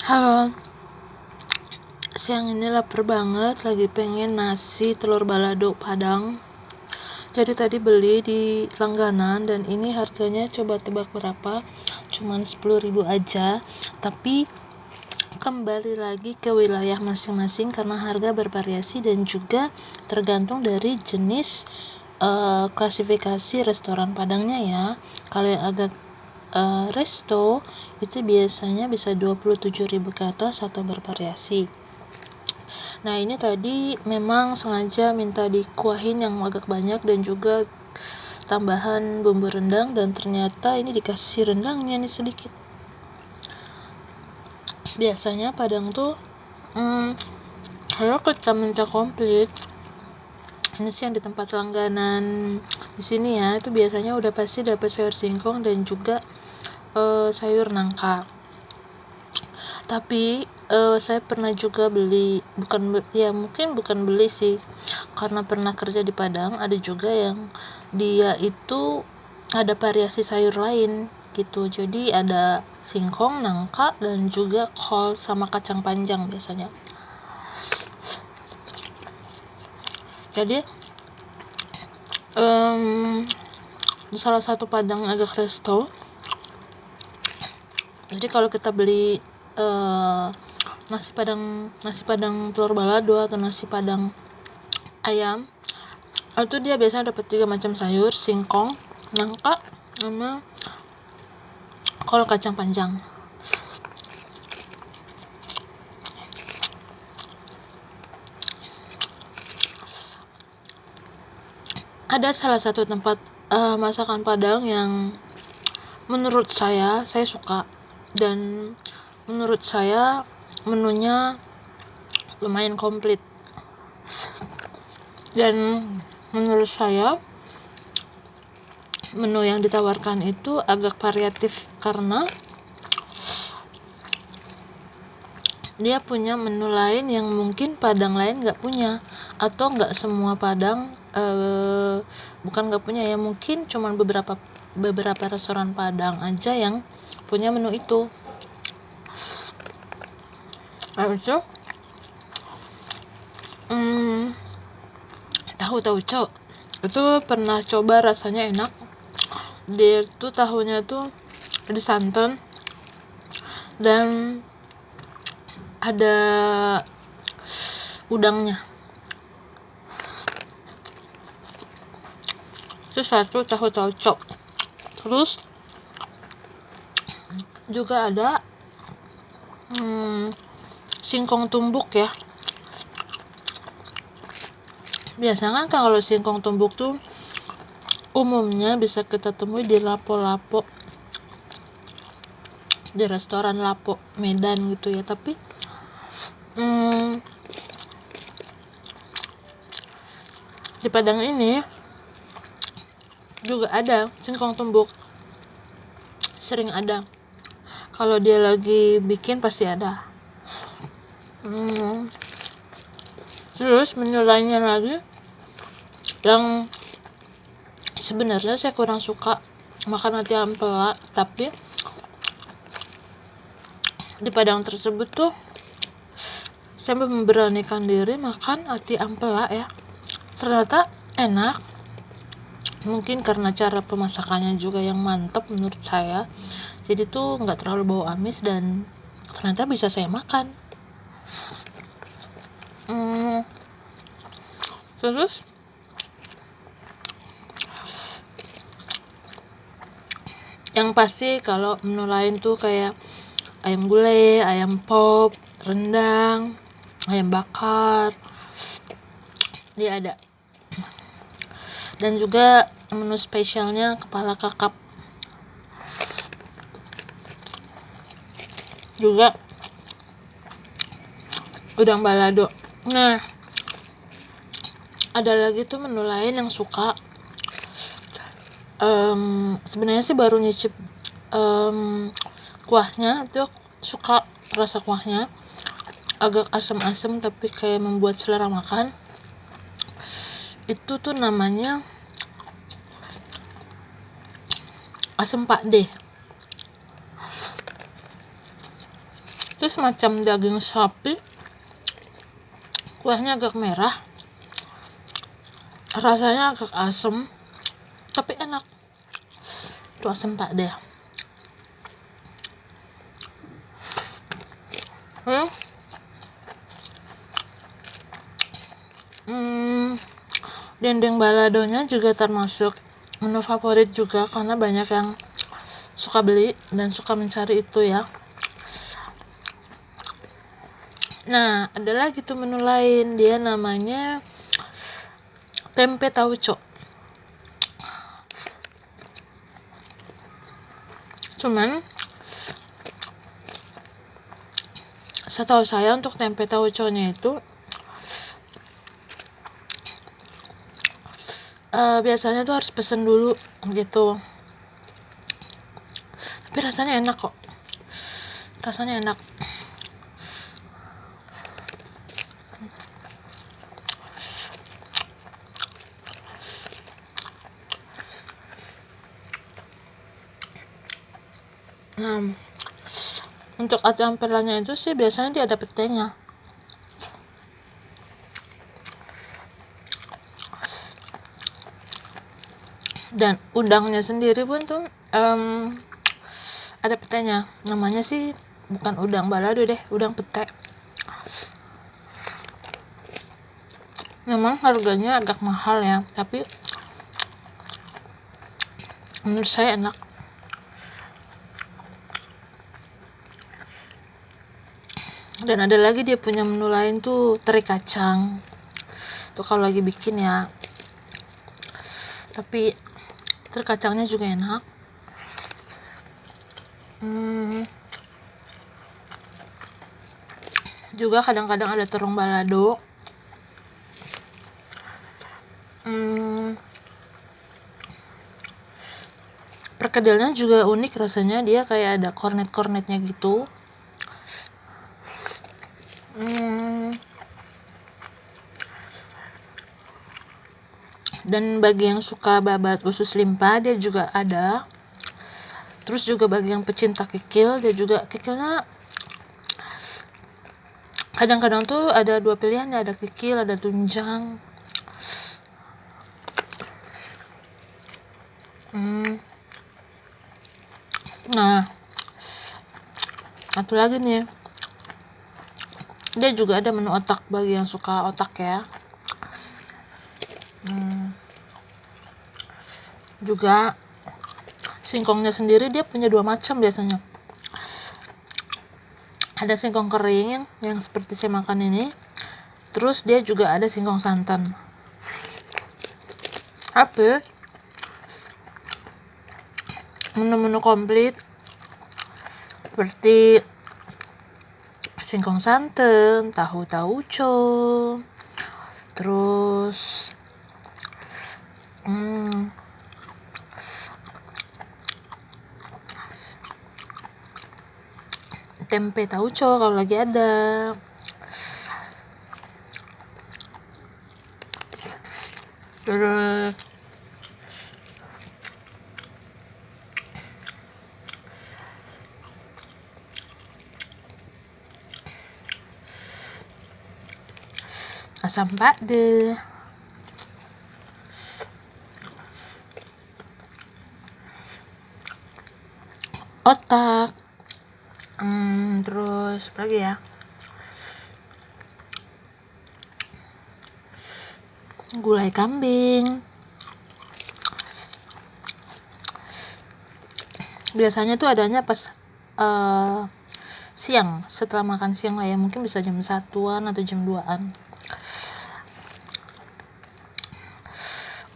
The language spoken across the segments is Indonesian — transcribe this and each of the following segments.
Halo, siang ini lapar banget, lagi pengen nasi telur balado Padang. Jadi tadi beli di langganan dan ini harganya coba tebak berapa? Cuman 10.000 aja. Tapi kembali lagi ke wilayah masing-masing karena harga bervariasi dan juga tergantung dari jenis klasifikasi restoran Padangnya ya. Kalau yang agak resto itu biasanya bisa 27.000 ke atas atau bervariasi. Nah ini tadi memang sengaja minta dikuahin yang agak banyak dan juga tambahan bumbu rendang, dan ternyata ini dikasih rendangnya nih sedikit. Biasanya Padang tuh kalau kita minta komplit, ini sih yang di tempat langganan di sini ya, itu biasanya udah pasti dapat sayur singkong dan juga sayur nangka. Tapi saya pernah juga beli, mungkin bukan beli sih, karena pernah kerja di Padang, ada juga yang dia itu ada variasi sayur lain gitu. Jadi ada singkong, nangka, dan juga kol sama kacang panjang biasanya. Jadi di salah satu Padang agak resto, jadi kalau kita beli nasi padang telur balado atau nasi padang ayam, itu dia biasanya dapat 3 macam sayur, singkong, nangka, sama kol kacang panjang. Ada salah satu tempat masakan Padang yang menurut saya suka, dan menurut saya menunya lumayan komplit, dan menurut saya menu yang ditawarkan itu agak variatif karena dia punya menu lain yang mungkin Padang lain nggak punya, atau nggak semua Padang bukan nggak punya ya, mungkin cuman beberapa restoran Padang aja yang punya menu itu. Itu tahu tauco itu pernah coba, rasanya enak. Dia tuh tahunya tuh ada santan dan ada udangnya. Itu satu tahu tauco. Terus juga ada singkong tumbuk ya. Biasanya kan kalau singkong tumbuk tuh umumnya bisa kita temui di lapo-lapo, di restoran Lapo Medan gitu ya. Tapi di Padang ini juga ada singkong tumbuk, sering ada. Kalau dia lagi bikin pasti ada. Terus menu lainnya lagi yang sebenarnya saya kurang suka makan hati ampela, tapi di Padang tersebut tuh saya memberanikan diri makan hati ampela ya. Ternyata enak, mungkin karena cara pemasakannya juga yang mantap menurut saya, jadi tuh nggak terlalu bau amis dan ternyata bisa saya makan. Terus yang pasti kalau menu lain tuh kayak ayam gulai, ayam pop, rendang, ayam bakar, dia ada. Dan juga menu spesialnya kepala kakap, juga udang balado. Nah, ada lagi tuh menu lain yang suka, sebenarnya sih baru nyicip kuahnya, itu suka rasa kuahnya agak asam-asam tapi kayak membuat selera makan. Itu tuh namanya asam Pak D. Itu itu semacam daging sapi, kuahnya agak merah, rasanya agak asem tapi enak. Itu asem pak deh. Dendeng baladonya juga termasuk menu favorit juga, karena banyak yang suka beli dan suka mencari itu ya. Nah, ada lagi tuh menu lain, dia namanya tempe tauco. Cuman setahu saya untuk tempe tauconya itu biasanya tuh harus pesen dulu gitu, tapi rasanya enak kok, rasanya enak. Nah, untuk ayam perlanya itu sih biasanya dia ada petenya. Dan udangnya sendiri pun tuh ada petenya. Namanya sih bukan udang balado deh, udang pete. Memang harganya agak mahal ya, tapi menurut saya enak. Dan ada lagi dia punya menu lain tuh teri kacang. Tuh kalau lagi bikin ya. Tapi teri kacangnya juga enak. Juga kadang-kadang ada terung balado. Perkedelnya juga unik rasanya, dia kayak ada kornet-kornetnya gitu. Dan bagi yang suka babat usus limpa dia juga ada. Terus juga bagi yang pecinta kikil, dia juga kikilnya kadang-kadang tuh ada dua pilihan, ada kikil, ada tunjang. Nah, satu lagi nih, dia juga ada menu otak bagi yang suka otak ya. Juga singkongnya sendiri dia punya dua macam biasanya. Ada singkong kering yang seperti saya makan ini, terus dia juga ada singkong santan. Tapi menu-menu komplit seperti singkong santan, tahu tauco, terus tempe tauco kalau lagi ada. Terus asam pade, otak, terus apa lagi ya, gulai kambing. Biasanya tuh adanya pas siang, setelah makan siang lah ya, mungkin bisa jam 1-an atau jam 2-an.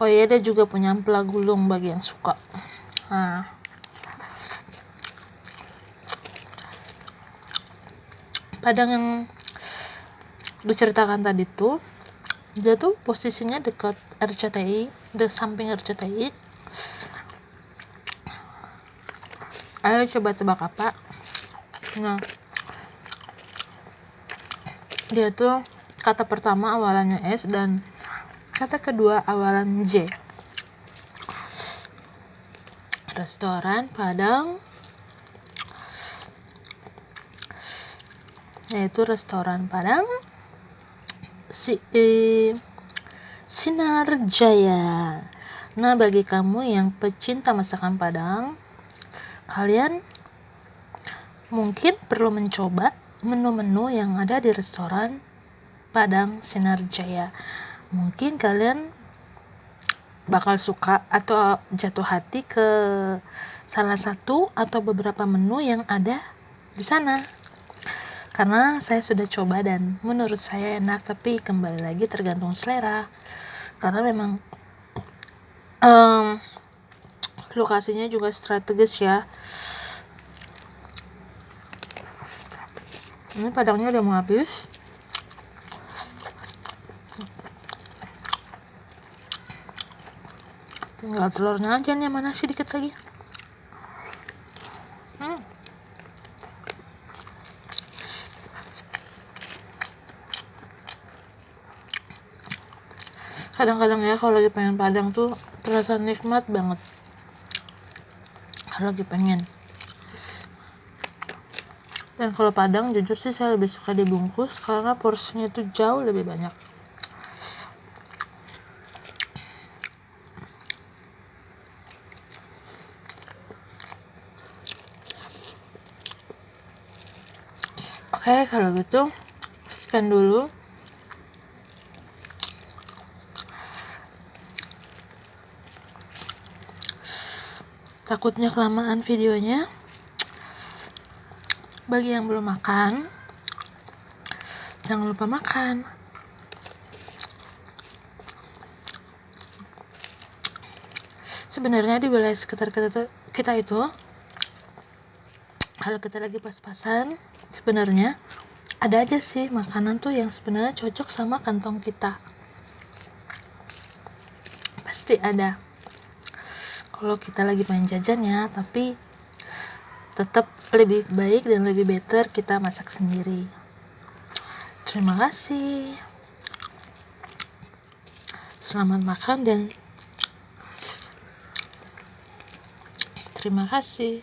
Oh iya, dia juga punya ampela gulung bagi yang suka. Nah, Padang yang diceritakan tadi tuh, dia tuh posisinya dekat RCTI, di samping RCTI. Ayo coba tebak apa? Nah, dia tuh kata pertama awalannya S dan kata kedua awalan J. Restoran Padang yaitu restoran Padang Sinar Jaya. Nah, bagi kamu yang pecinta masakan Padang, kalian mungkin perlu mencoba menu-menu yang ada di restoran Padang Sinar Jaya. Mungkin kalian bakal suka atau jatuh hati ke salah satu atau beberapa menu yang ada di sana. Karena saya sudah coba dan menurut saya enak, tapi kembali lagi tergantung selera. Karena memang lokasinya juga strategis ya. Ini padangnya udah mau habis. Tinggal telurnya aja nih, mana sih dikit lagi. Kadang-kadang ya kalau lagi pengen Padang tuh terasa nikmat banget. Kalau lagi pengen. Dan kalau Padang jujur sih saya lebih suka dibungkus karena porsinya tuh jauh lebih banyak. Oke, kalau gitu sekian dulu. Takutnya kelamaan videonya. Bagi yang belum makan, jangan lupa makan. Sebenarnya di wilayah sekitar kita itu, kalau kita lagi pas-pasan, sebenarnya ada aja sih makanan tuh yang sebenarnya cocok sama kantong kita. Pasti ada. Kalau kita lagi pengen jajan ya, tapi tetap lebih baik dan lebih better kita masak sendiri. Terima kasih. Selamat makan dan terima kasih.